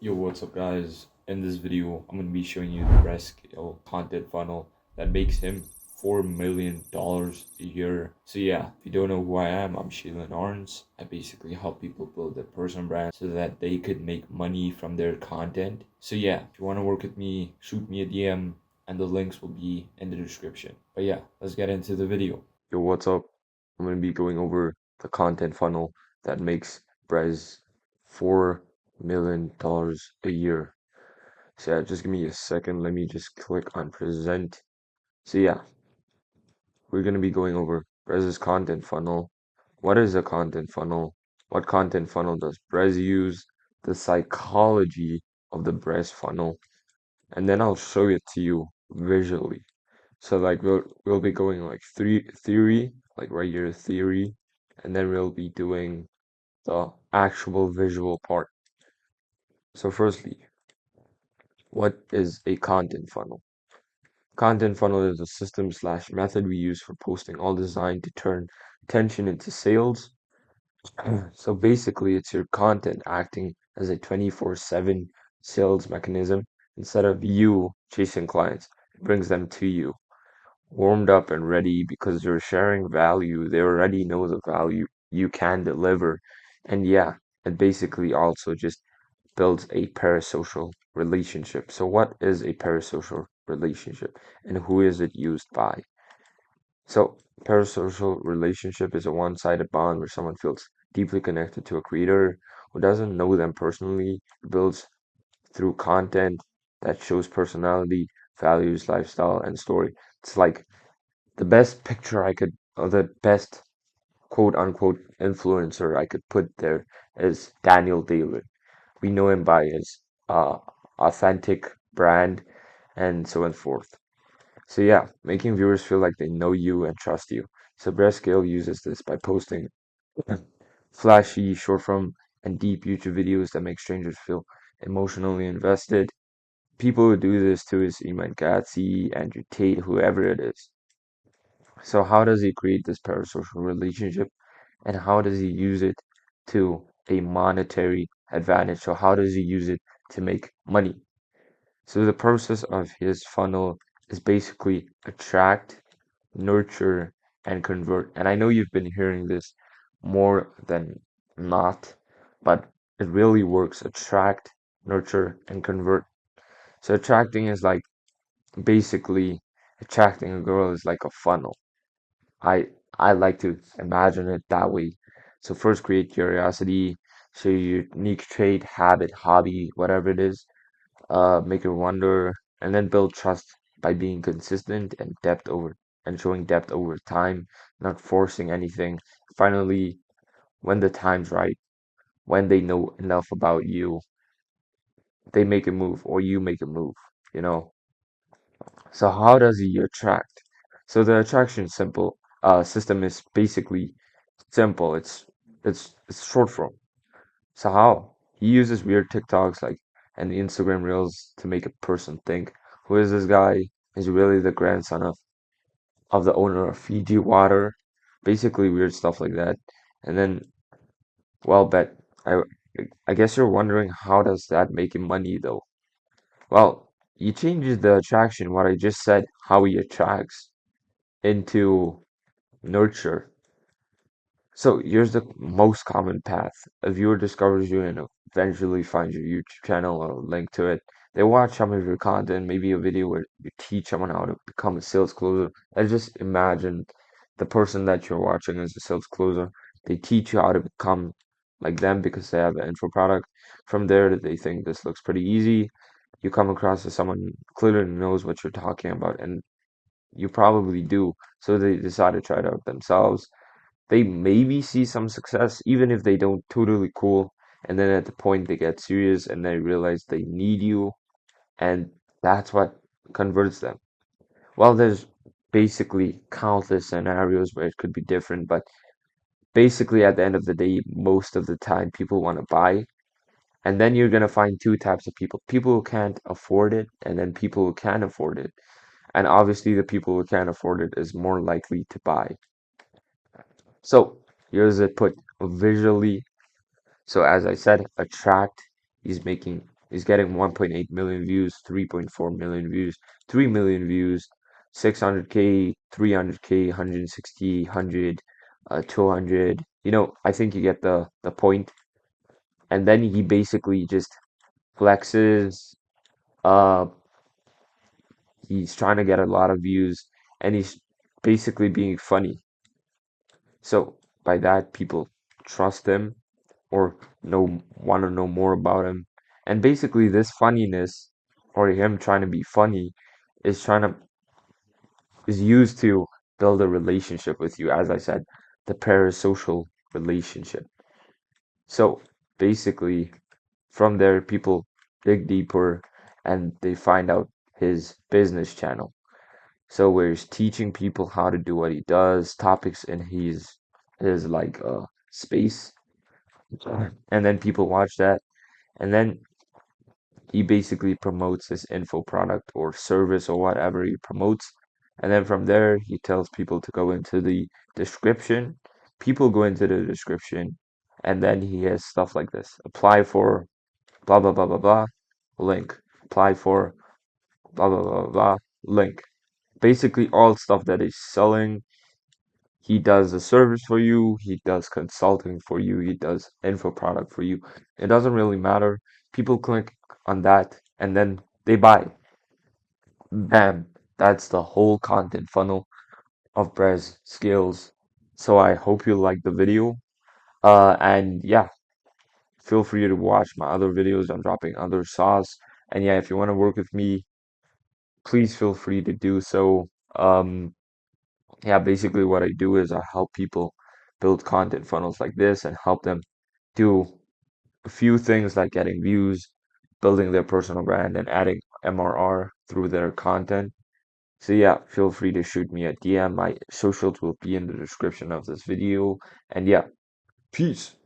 Yo, what's up, guys? In this video, I'm going to be showing you the Brez Scale content funnel that makes him $4 million a year. So yeah, if you don't know who I am, I'm Sheila Arns. I basically help people build their personal brand so that they could make money from their content. So yeah, if you want to work with me, shoot me a DM and the links will be in the description. But yeah, let's get into the video. Yo, what's up? I'm going to be going over the content funnel that makes Brez $4 million a year. So yeah, just give me a second. Let me just click on present. So yeah, we're gonna be going over Brez's content funnel. What is a content funnel? What content funnel does Brez use? The psychology of the Brez funnel, and then I'll show it to you visually. So like we'll be going like three theory, like right here theory, and then we'll be doing the actual visual part. So firstly, what is a content funnel? Content funnel is a system slash method we use for posting, all designed to turn attention into sales. So basically, it's your content acting as a 24/7 sales mechanism. Instead of you chasing clients, it brings them to you, warmed up and ready because you're sharing value. They already know the value you can deliver. And yeah, it basically also just builds a parasocial relationship. So what is a parasocial relationship and who is it used by? So parasocial relationship is a one-sided bond where someone feels deeply connected to a creator who doesn't know them personally, builds through content that shows personality, values, lifestyle, and story. It's like the best picture I could, or the best quote unquote influencer I could put there is Daniel David. We know him by his authentic brand and so on forth. So yeah, making viewers feel like they know you and trust you. So Brez Scale uses this by posting flashy, short form, and deep YouTube videos that make strangers feel emotionally invested. People who do this too is Iman Gatsi, Andrew Tate, whoever it is. So how does he create this parasocial relationship and how does he use it to a monetary advantage? So how does he use it to make money? So the process of his funnel is basically attract, nurture, and convert. And I know you've been hearing this more than not, but it really works. Attract, nurture, and convert. So attracting is like basically attracting a girl is like a funnel. I I like to imagine it that way. So first create curiosity, show your unique trait, habit, hobby, whatever it is, make her wonder, and then build trust by being consistent and showing depth over time, not forcing anything. Finally, when the time's right, when they know enough about you, they make a move or you make a move, you know. So how does he attract? So the attraction simple system is basically simple. It's short form. So how? He uses weird TikToks like and Instagram Reels to make a person think, who is this guy? Is really the grandson of the owner of Fiji Water? Basically weird stuff like that. And then, well, bet I I guess you're wondering how does that make him money though? Well, he changes the attraction, what I just said, how he attracts into nurture. So here's the most common path. A viewer discovers you and eventually finds your YouTube channel or a link to it. They watch some of your content, maybe a video where you teach someone how to become a sales closer. I just imagine the person that you're watching as a sales closer. They teach you how to become like them because they have an info product. From there, they think this looks pretty easy. You come across as someone who clearly knows what you're talking about, and you probably do. So they decide to try it out themselves. They maybe see some success, even if they don't totally cool. And then at the point they get serious and they realize they need you, and that's what converts them. Well, there's basically countless scenarios where it could be different, but basically at the end of the day, most of the time people want to buy. And then you're gonna find two types of people. People who can't afford it, and then people who can afford it. And obviously the people who can't afford it is more likely to buy. So here's it put visually. So as I said, attract, he's making He's getting 1.8 million views, 3.4 million views, 3 million views, 600K, 300K, 160, 100, 200. I think you get the point. And then he basically just flexes. Uh, he's trying to get a lot of views, and he's basically being funny. So by that, people trust him or want to know more about him. And basically, this funniness or him trying to be funny is trying to is used to build a relationship with you. As I said, the parasocial relationship. So basically, from there, people dig deeper and they find out his business channel. So where he's teaching people how to do what he does, topics in his like space, and then people watch that, and then he basically promotes his info product or service or whatever he promotes, and then from there he tells people to go into the description. People go into the description, and then he has stuff like this: apply for blah blah blah blah blah link, apply for blah blah blah blah blah link. Basically all stuff that is selling. He does a service for you, he does consulting for you, he does info product for you. It doesn't really matter. People click on that and then they buy. Bam. That's the whole content funnel of Brez Scales. So I hope you like the video. And yeah, feel free to watch my other videos. I'm dropping other sauce. And yeah, if you want to work with me, please feel free to do so. Yeah, basically what I do is I help people build content funnels like this and help them do a few things like getting views, building their personal brand, and adding MRR through their content. So yeah, feel free to shoot me a DM. My socials will be in the description of this video. And yeah, peace.